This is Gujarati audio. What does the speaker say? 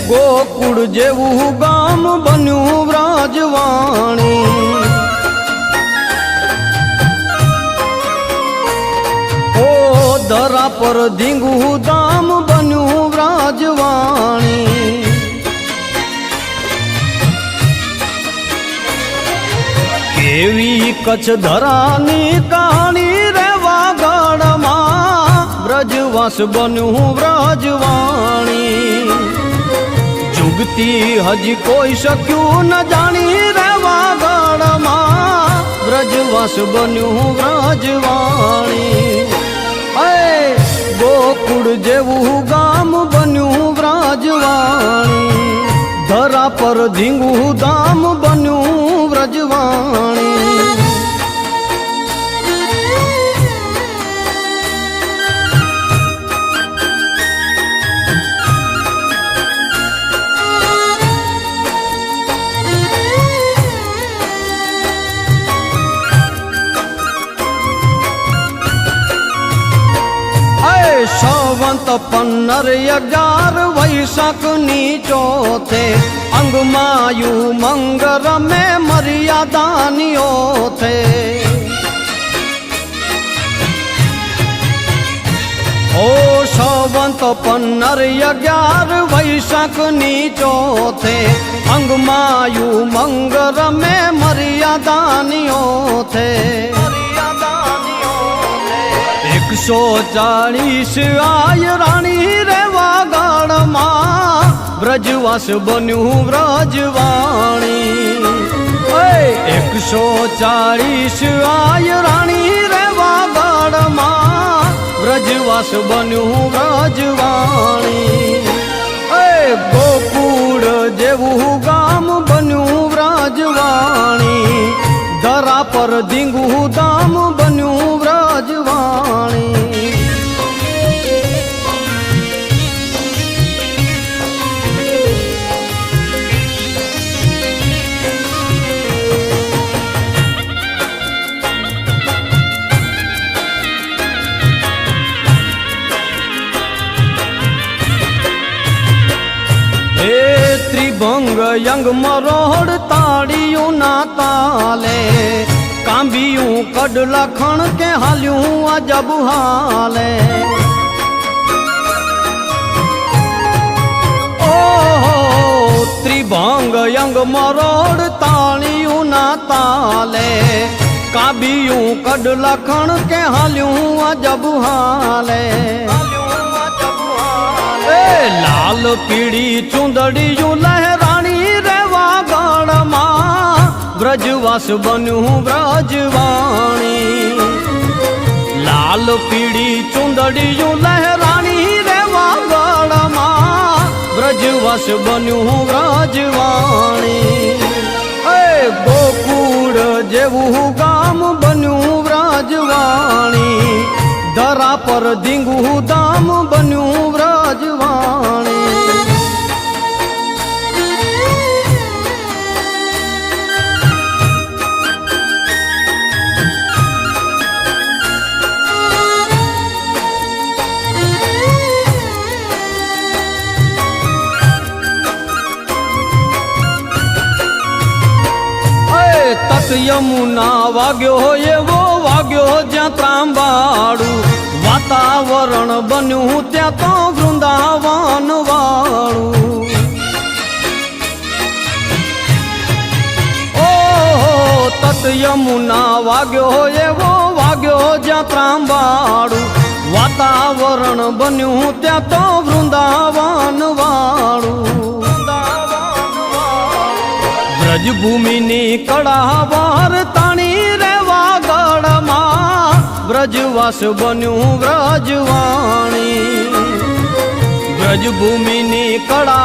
ગોકુળ જેવું ગામ બન્યું વ્રજવાણી। ઓ ધરા પર ધીંગું ધામ બન્યું વ્રજવાણી। કેવી કચ્છ ધરાની કહાણી રે વાગડમાં વ્રજવાસ બન્યું વ્રજવાણી। જુગતી હજી કોઈ શક્યું ન જાણી રે વાગડમાં વ્રજવાસ બન્યું વ્રજવાણી। ગોકુળ જેવું ગામ બન્યું વ્રજવાણી। ધરા પર ધીંગું ધામ બન્યું વ્રજવાણી। સંવંત 1511 વૈશાખની ચોથે અંગમાયું મંગર મેં મર્યાદાની ઓથે। ઓ સંવંત 1511 વૈશાખની ચોથે અંગમાયું મંગર મેં મર્યાદાની ઓથે। 140 આય રાણી રે વાગડમાં વ્રજવાસ બન્યું વ્રજવાણી। 140 આય રાણી રે વાગડમાં વ્રજવાસ બન્યું વ્રજવાણી। ગોકુળ જેવું ગામ બન્યું વ્રજવાણી। ધરા પર ધીંગું ધામ બન્યું વ્રજવાણી। ત્રિભંગ યંગ મરોડ તાળીયું ના તાલે કાંબિયું કડ લખણ કે હાલ્યું અજબ હાલે। ઓહો ત્રિભંગ યંગ મરોડ તાળીયું ના તાલે કાંબિયું કડ લખણ કે હાલ્યું અજબ હાલે। લાલ પીળી ચુંદડીયું લહેરાણી રે વાગડમાં વ્રજવાસ બન્યું વ્રજવાણી। લાલ પીળી ચુંદડીયું લહેરાણી રે વાગડમાં વ્રજવાસ બન્યું વ્રજવાણી। ગોકુળ જેવું ગામ બન્યું વ્રજવાણી। ધરા પર ધીંગું ધામ બન્યું વ્રજવાણી। તત યમુના વાગ્યો એવો વાગ્યો જ્યાં ત્રાંબાડું વાતાવરણ બન્યું ત્યાં તો વૃંદાવન વાળું। ઓહો તત યમુના વાગ્યો એવો વાગ્યો જ્યાં ત્રાંબાડું વાતાવરણ બન્યું ત્યાં તો વૃંદાવન વાળું। વ્રજભૂમિની કળા વારતાણી રે વાગડમાં વ્રજવાસ બન્યું વ્રજવાણી। વ્રજભૂમિની કળા